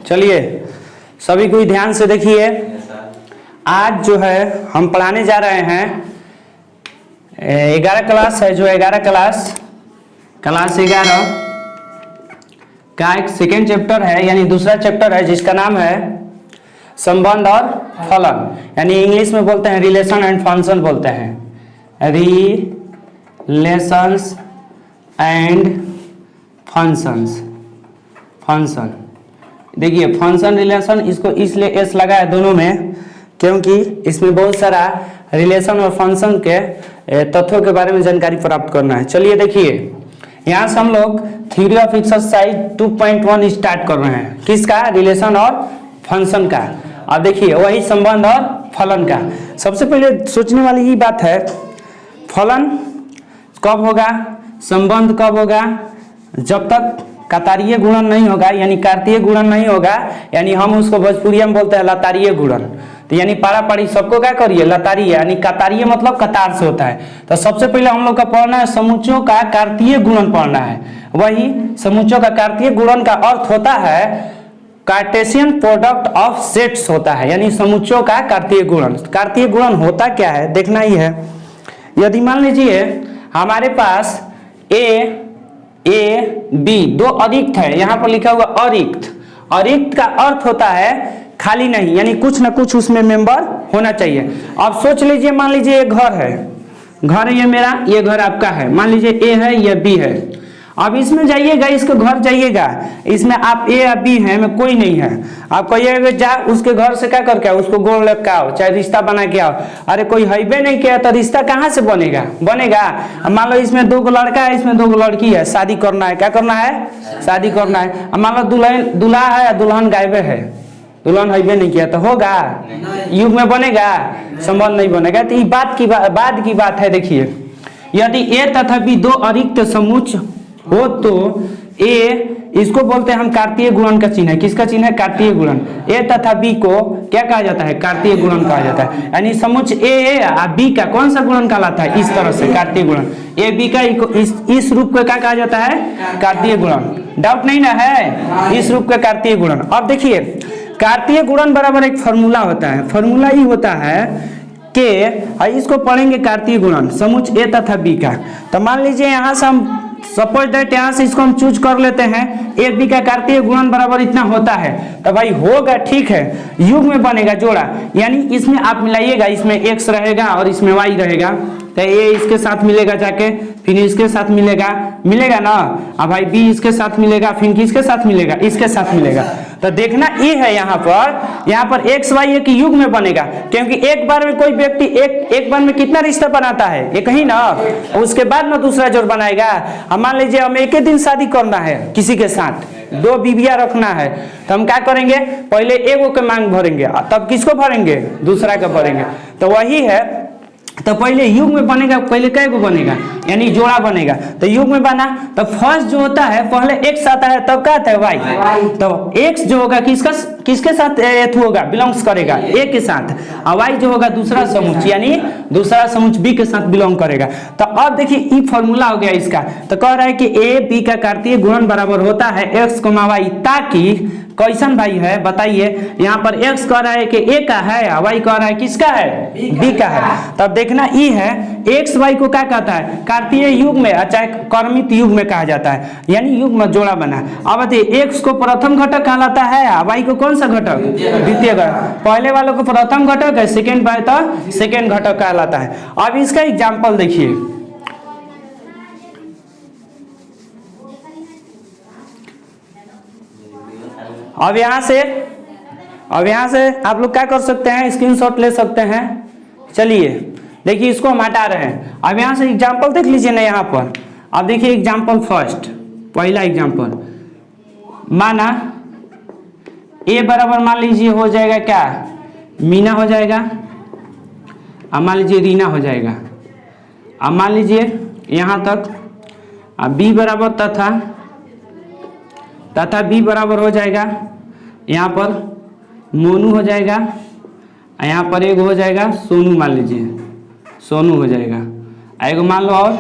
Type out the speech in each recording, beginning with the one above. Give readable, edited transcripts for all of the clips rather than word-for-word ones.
चलिए सभी कोई ध्यान से देखिए। आज जो है हम पढ़ाने जा रहे हैं 11 क्लास है, जो 11 क्लास 11 का एक सेकेंड चैप्टर है, यानी दूसरा चैप्टर है, जिसका नाम है संबंध और फलन, यानी इंग्लिश में बोलते हैं रिलेशन एंड फंक्शन बोलते हैं, रिलेशंस एंड फंक्शंस। फंक्शन देखिए, फंक्शन रिलेशन, इसको इसलिए एस लगा है दोनों में क्योंकि इसमें बहुत सारा रिलेशन और फंक्शन के तथ्यों के बारे में जानकारी प्राप्त करना है। चलिए देखिए, यहाँ से हम लोग थ्योरी ऑफ एक्सरसाइज 2.1 स्टार्ट कर रहे हैं। किसका? रिलेशन और फंक्शन का। अब देखिए वही संबंध और फलन का। सबसे पहले सोचने वाली ये बात है, फलन कब होगा, संबंध कब होगा? जब तक कतारीय गुणन नहीं होगा, यानी कार्तीय गुणन नहीं होगा, यानी हम उसको भोजपुरिया में बोलते हैं लतारीय गुणन। तो यानी पारा पारी सबको क्या करिए, लतारीय, यानी कतारीय मतलब कतार से होता है। तो सबसे पहले हम लोग का पढ़ना है समुच्चयों का कार्तीय गुणन पढ़ना है। वही समुच्चयों का कार्तीय गुणन का अर्थ होता है कार्टेशियन प्रोडक्ट ऑफ सेट्स होता है, यानी समुच्चयों का कार्तीय गुणन। कार्तीय गुणन होता क्या है देखना ही है। यदि मान लीजिए हमारे पास ए बी दो अरिक्त है, यहाँ पर लिखा हुआ अरिक्त। अरिक्त का अर्थ होता है खाली नहीं, यानी कुछ ना कुछ उसमें मेंबर होना चाहिए। अब सोच लीजिए, मान लीजिए एक घर है, घर ये मेरा, ये घर आपका है, मान लीजिए ए है, ये बी है। अब इसमें जाइएगा, इसके घर जाइएगा, इसमें आप ए या बी है, में कोई नहीं है। आप कहिएगा जा उसके घर से क्या करके आओ, उसको गोड़ लग के आओ, चाहे रिश्ता बना के आओ। अरे कोई हैबे नहीं किया तो रिश्ता कहाँ से बनेगा? मान लो इसमें 2 लड़का है, इसमें 2 लड़की है, शादी करना है। क्या करना है? शादी करना है। अब मान लो दूल्हा है या दुल्हन गायबे है, दुल्हन हैबे नहीं किया तो होगा? युग में बनेगा? संबंध नहीं बनेगा। तो ये बाद की बात है। देखिए, यदि ए तथा बी दो अरिक्त समुच्चय हो तो ए, इसको बोलते हैं हम कार्तीय गुणन का चिन्ह है। किसका चिन्ह है? कार्तीय गुणन। ए तथा बी को क्या कहा जाता है? कार्तीय गुणन कहा जाता है। यानी समुच्चय ए और बी का कौन सा गुणन कहलाता है? इस तरह से कार्तीय गुणन। ए बी का इस रूप को क्या कहा जाता है? कार्तीय गुणन। डाउट नहीं ना है? इस रूप का कार्तीय गुणन। अब देखिए, कार्तीय गुणन बराबर एक फॉर्मूला होता है। फॉर्मूला ही होता है कि इसको पढ़ेंगे कार्तीय गुणन समुच्चय ए तथा बी का। तो मान लीजिए यहाँ से हम सपोज दैट यहाँ से इसको हम चूज कर लेते हैं, ए बी का कार्तीय गुणन बराबर इतना होता है। तो भाई होगा, ठीक है, युग में बनेगा जोड़ा, यानी इसमें आप मिलाइएगा, इसमें x रहेगा और इसमें y रहेगा। तो ए इसके साथ मिलेगा जाके, फिर इसके साथ मिलेगा ना। अब भाई बी इसके साथ मिलेगा, फिर किसके साथ मिलेगा? इसके साथ मिलेगा। तो देखना ये है यहाँ पर एक्स वाई एक युग में बनेगा, क्योंकि एक बार में कोई व्यक्ति एक बार में कितना रिश्ता बनाता है? एक ही ना। उसके बाद ना दूसरा जोड़ बनाएगा। अब मान लीजिए हम एक ही दिन शादी करना है किसी के साथ, 2 बीवियां रखना है, तो हम क्या करेंगे? पहले एगो के मांग भरेंगे, तब किसको भरेंगे? दूसरा का भरेंगे। तो वही है, तो पहले युग में बनेगा, पहले कै गो बनेगा? यानी जोड़ा बनेगा। तो युग में बना तो फर्स्ट जो होता है पहले एक्स आता है, तब क्या आता है? वाई। तो एक्स जो होगा किसके साथ होगा? बिलोंग्स करेगा ए के साथ। और वाई जो होगा दूसरा समुच्चय, यानी दूसरा समुच्चय बी के साथ बिलोंग करेगा। तो अब देखिए ये फॉर्मूला हो गया इसका। तो कह रहा है कि ए बी का कार्तीय गुणन बराबर होता है एक्स कोमा वाई, ताकि कैसन भाई है बताइए। यहाँ पर x कह रहा है कि a का है, y कह रहा है किसका है? b का है। तब देखना ये है, x y को क्या कहता है? कार्तीय युग में, चाहे कर्मित युग में कहा जाता है, यानी युग में जोड़ा बना। अब बताइए, x को प्रथम घटक कहलाता है, y को कौन सा घटक? द्वितीय घटक। पहले वालों को प्रथम घटक है, सेकेंड बाय तो सेकेंड घटक कहलाता है। अब इसका एग्जाम्पल देखिए, अब यहाँ से आप लोग क्या कर सकते हैं? स्क्रीनशॉट ले सकते हैं। चलिए देखिए, इसको हम हटा रहे हैं। अब यहाँ से एग्जाम्पल देख लीजिए ना यहाँ पर। अब देखिए एग्जाम्पल फर्स्ट, पहला एग्जाम्पल, माना ए बराबर मान लीजिए हो जाएगा क्या? मीना हो जाएगा। अब मान लीजिए रीना हो जाएगा। अब मान लीजिए यहाँ तक। अब बी बराबर तथा बी बराबर हो जाएगा, यहाँ पर मोनू हो जाएगा, यहाँ पर एक हो जाएगा सोनू, मान लीजिए सोनू हो जाएगा। एगो मान लो और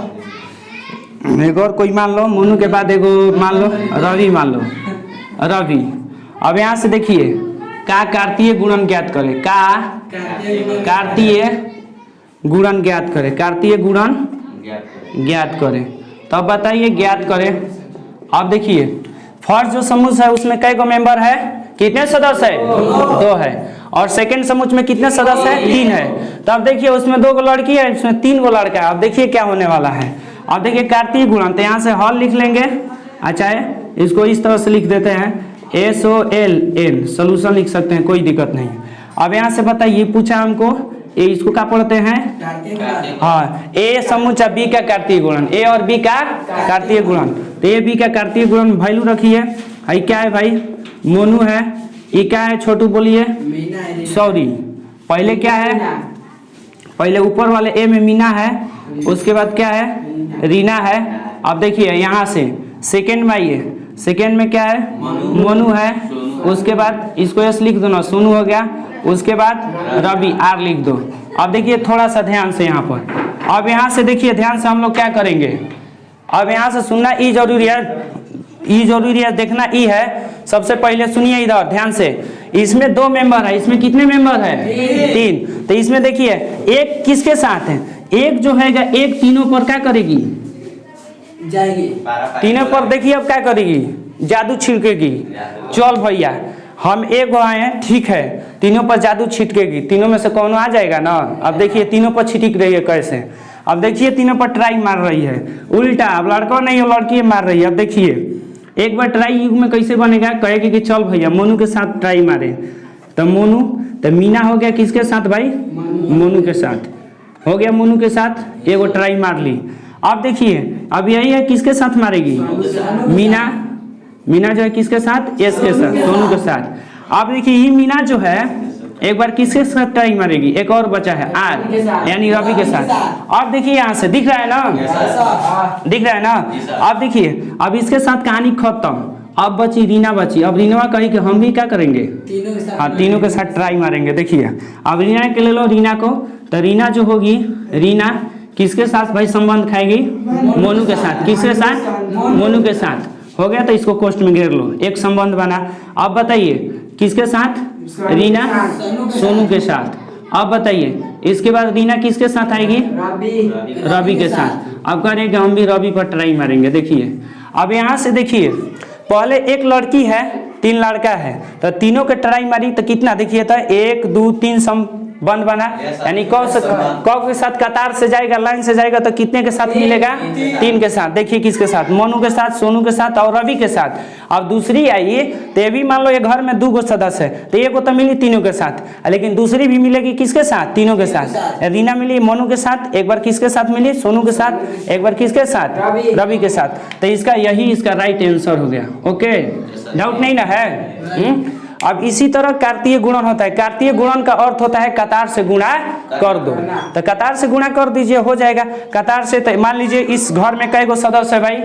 एक और कोई मान लो, मोनू के बाद एगो मान लो रवि, मान लो रवि। अब यहाँ से देखिए का कार्तीय गुणन ज्ञात करें, का कार्तीय गुणन ज्ञात करें, कार्तीय गुणन ज्ञात करें। तो अब बताइए ज्ञात करें। अब देखिए फर्स्ट जो समूह है उसमें कई गो मेंबर है, कितने सदस्य है? 2 है। और सेकंड समूह में कितने सदस्य है? 3 है। तो अब देखिए उसमें 2 गो लड़की है, इसमें 3 गो लड़का है। अब देखिए क्या होने वाला है। अब देखिए कार्तीय गुणन, तो यहाँ से हल लिख लेंगे। अच्छा है, इसको इस तरह से लिख देते हैं SOLN, सोल्यूशन लिख सकते हैं, कोई दिक्कत नहीं। अब यहाँ से बताइए पूछा हमको, ये इसको क्या पढ़ते हैं? हाँ, ए समूचा बी का कार्तीय गुणन, ए और बी का कार्तीय गुणन। तो ए बी का कार्तीय गुणन वैल्यू रखिए। ये क्या है भाई? मोनू है। ये क्या है छोटू बोलिए? सॉरी, पहले क्या है? पहले ऊपर वाले ए में मीना है, उसके बाद क्या है? रीना है। अब देखिए यहाँ से सेकेंड में आइए, सेकेंड में क्या है? मोनू है। उसके बाद इसको एस लिख दो ना, सोनू हो गया। उसके बाद रवि, आर लिख दो। अब देखिए थोड़ा सा ध्यान से यहाँ पर, अब यहाँ से देखिए ध्यान से हम लोग क्या करेंगे। अब यहाँ से सुनना ई जरूरी है, ई जरूरी है, देखना ई है। सबसे पहले सुनिए इधर ध्यान से, इसमें 2 मेंबर है, इसमें कितने मेंबर है? 3। तो इसमें देखिए एक किसके साथ है? एक जो है एक तीनों पर क्या करेगी? जाएगी। तीनों पर देखिए अब क्या करेगी? जादू छिड़केगी। चल भैया हम एक आए हैं, ठीक है, तीनों पर जादू छिटकेगी, तीनों में से कौन आ जाएगा ना। अब देखिए तीनों पर छिटक रही है कैसे। अब देखिए तीनों पर ट्राई मार रही है, उल्टा। अब लड़का नहीं है, लड़की मार रही है। अब देखिए एक बार ट्राई युग में कैसे बनेगा, कहेगी कि चल भैया मोनू के साथ ट्राई मारे। तो मोनू, तो मीना हो गया किसके साथ भाई? मोनू के साथ हो गया, मोनू के साथ एगो ट्राई मार ली। अब देखिए अब यही है, किसके साथ मारेगी? मीना। मीना जो है किसके साथ? एस के साथ, सोनू के साथ। अब देखिए ये मीना जो है एक बार किसके साथ ट्राई मारेगी? एक और बचा है आर, यानी रवि के साथ। अब देखिए यहाँ से दिख रहा है ना, दिख रहा है ना। अब देखिए अब इसके साथ कहानी खत्म। अब बची रीना बची। अब रीना कही कि हम भी क्या करेंगे? हाँ, तीनों के साथ ट्राई मारेंगे। देखिए अब रीना के ले लो, रीना को। तो रीना जो होगी, रीना किसके साथ भाई संबंध खाएगी? मोनू के साथ। किसके साथ? मोनू के साथ। हो गया, तो इसको कोष्ठ में घेर लो, एक संबंध बना। अब बताइए किसके साथ? रीना सोनू के साथ। अब बताइए इसके बाद रीना किसके साथ आएगी? रवि के साथ। अब करेंगे हम भी रवि पर ट्राई मारेंगे। देखिए अब यहाँ से देखिए पहले एक लड़की है, 3 लड़का है, तो तीनों के ट्राई मारी तो कितना? देखिए तो 1 2 3 संबंध बना, यानी कौ के साथ कतार से जाएगा, लाइन से जाएगा, तो कितने के साथ मिलेगा? 3 के साथ। देखिए किसके साथ? मोनू के साथ, सोनू के साथ और रवि के साथ। अब दूसरी आइए, तो ये भी मान लो ये घर में 2 गो सदस्य है, तो एक को तो मिली तीनों के साथ, लेकिन दूसरी भी मिलेगी किसके साथ? तीनों के साथ। रीना मिली मोनू के साथ, एक बार किसके साथ मिली? सोनू के साथ, एक बार किसके साथ? रवि के साथ। तो इसका यही इसका राइट आंसर हो गया। ओके, डाउट नहीं ना है? अब इसी तरह कार्तीय गुणन होता है। कार्तीय गुणन का अर्थ होता है कतार से गुणा कर दो। तो कतार से गुणा कर दीजिए, हो जाएगा। कतार से तो मान लीजिए इस घर में कई गो सदस्य है भाई?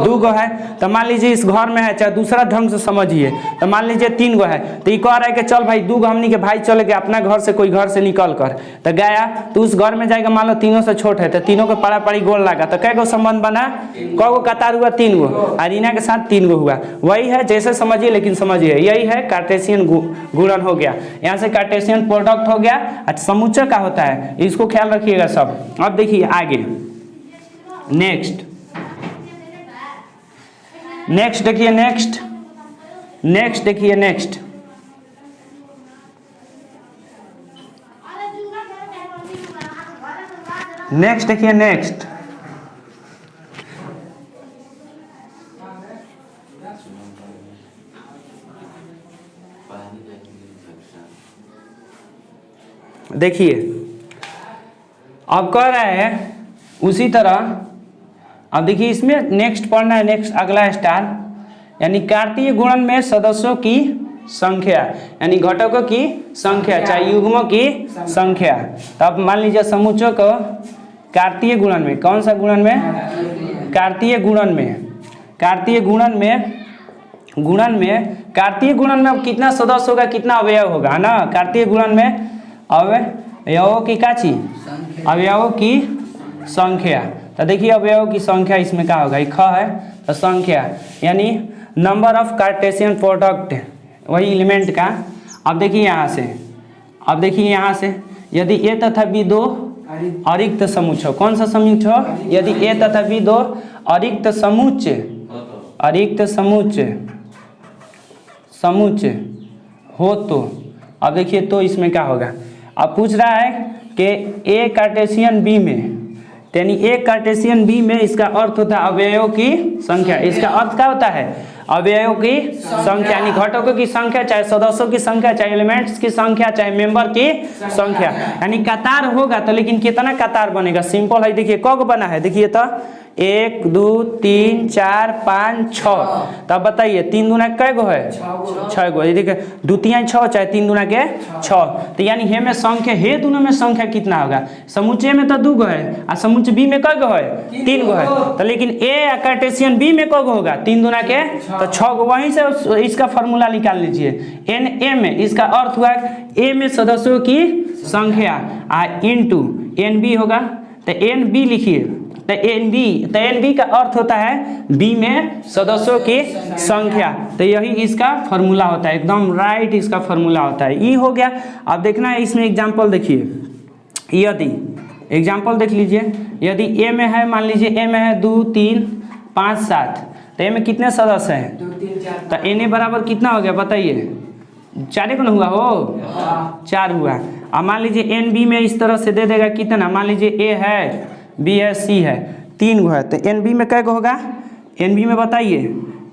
2 गो है। तो मान लीजिए इस घर में है, चाहे दूसरा ढंग से समझिए, तो मान लीजिए 3 गो है। तो ये कह रहा है कि चल भाई 2 गो हमनी के भाई चले गए अपना घर से, कोई घर से निकल कर तो गया, तो उस घर में जाएगा, मान लो तीनों से छोट है, तो तीनों को पड़ा पड़ी गोल लगा, तो कई गो संबंध बना? कै गो कतार हुआ? 3 गो। और रीना के साथ 3 गो हुआ। वही है, जैसे समझिए लेकिन समझिए, यही है कार्टेशियन गुणन हो गया। यहाँ से कार्टेशियन प्रोडक्ट हो गया। अच्छा, समुच्चय का होता है, इसको ख्याल रखिएगा सब। अब देखिए आगे नेक्स्ट देखिए, नेक्स्ट देखिए, नेक्स्ट देखिए, नेक्स्ट देखिए अब कह रहे हैं उसी तरह। अब देखिए इसमें नेक्स्ट पढ़ना है, नेक्स्ट अगला स्टार, यानी कार्तीय गुणन में सदस्यों की संख्या, यानी घटकों की संख्या, चाहे युग्मों की संख्या। तो अब मान लीजिए समुच्चय को कार्तीय गुणन में, कौन सा गुणन में? कार्तीय गुणन में। कार्तीय गुणन में अब कितना सदस्य होगा, कितना अवयव होगा, है ना? कार्तीय गुणन में अवयवों की क्या चीज? अवयवों की संख्या। तो देखिए अवयवों की संख्या इसमें क्या होगा? ख है तो संख्या, यानी नंबर ऑफ कार्टेशियन प्रोडक्ट, वही एलिमेंट का। अब देखिए यहाँ से, अब देखिए यहाँ से, यदि ए तथा बी दो अरिक्त समुच्चय, कौन सा समुच्चय? यदि ए तथा बी दो अरिक्त समुच्चय, अरिक्त समुच्चय समुच्चय हो तो, अब देखिए तो इसमें क्या होगा। अब पूछ रहा है कि ए कार्टेशियन बी में, यानी ए कार्टेशियन बी में इसका अर्थ होता है अवयवों की संख्या। इसका अर्थ क्या होता है? अवयवों की संख्या, यानी घटकों की संख्या, चाहे सदस्यों की संख्या, चाहे एलिमेंट्स की संख्या, चाहे मेंबर की संख्या। यानी कतार होगा तो लेकिन कितना कतार बनेगा? सिंपल है, देखिए कौग बना है, देखिए तो 1 2 3 4 5 6। तब बताइए 3 दूना कै गो है? 6 गो। देखिए 2 3 6, चाहे 3 दूना के 6। तो यानी हे में संख्या, हे दोनों में संख्या कितना होगा? समुच्चय में तो 2 गो है और समुच्चय बी में कै गो है? 3 गो है। तो लेकिन ए कार्टेशियन बी में कै गो होगा? 3 दूना के तो 6 गो। वहीं से इसका फॉर्मूला निकाल लीजिए। एन ए में, इसका अर्थ हुआ ए में सदस्यों की संख्या इनटू एन बी होगा। तो एन बी लिखिए, तो एन बी का अर्थ होता है बी में सदस्यों की संख्या। तो यही इसका फॉर्मूला होता है, एकदम राइट इसका फॉर्मूला होता है। ई हो गया। अब देखना है इसमें एग्जांपल देखिए, यदि एग्जांपल देख लीजिए, यदि ए में है, मान लीजिए ए में है 2 3 5 7, तो ए में कितने सदस्य हैं? 2 3 4। तो एन ए बराबर कितना हो गया बताइए? 4 को ना हुआ हो? 4 हुआ। अब मान लीजिए एन बी में इस तरह से दे देगा कितना, मान लीजिए ए है, बी है, सी है, 3 गो है। तो एन बी में कै गो होगा? एन बी में बताइए,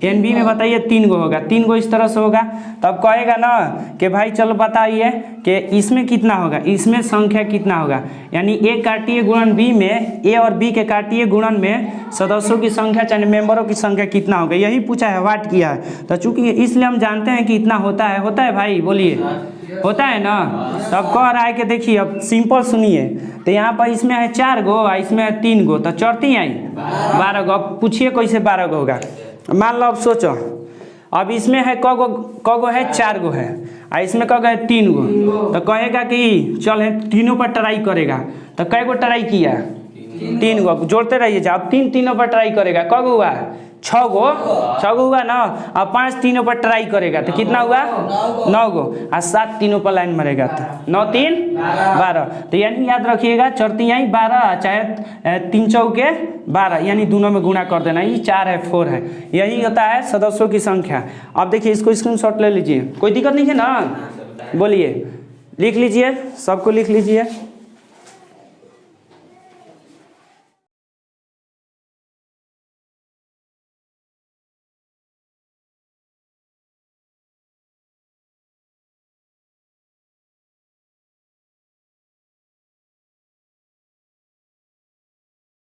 एन बी में बताइए 3 गो होगा। 3 गो इस तरह से होगा। तब कहेगा ना कि भाई चलो बताइए कि इसमें कितना होगा, इसमें संख्या कितना होगा। यानी ए काटिए गुणन बी में, ए और बी के काटिए गुणन में सदस्यों की संख्या चाहे मेंबरों की संख्या कितना होगा, यही पूछा है, वाट किया है। तो चूंकि इसलिए हम जानते हैं कि इतना होता है। होता है भाई, बोलिए होता है ना। तब कह रहा है कि देखिए अब सिंपल सुनिए, तो यहाँ पर इसमें है 4 गो और इसमें है 3 गो, तो चौथी आई 12 गो। अब पूछिए कैसे 12 गो होगा? मान लो, अब सोचो, अब इसमें है क गो है? 4 गो है और इसमें क गो है? 3 गो। तो कहेगा कि चल है तीनों पर ट्राई करेगा। तो कै गो ट्राई किया? 3 गो। जोड़ते रहिए, जब 3 तीनों पर ट्राई करेगा, क गो हुआ? 6 गो। 6 गो हुआ ना। अब 5 तीनों पर ट्राई करेगा तो कितना हुआ? 9 गो। और 7 तीनों पर लाइन मरेगा तो 9 3 12। तो यानी याद रखिएगा, चौथी आई 12, चाहे 3 चौके 12, यानी दोनों में गुणा कर देना। ये 4 है, 4 है। यही होता है सदस्यों की संख्या। अब देखिए इसको स्क्रीनशॉट ले लीजिए, कोई दिक्कत नहीं है ना? बोलिए, लिख लीजिए, सबको लिख लीजिए।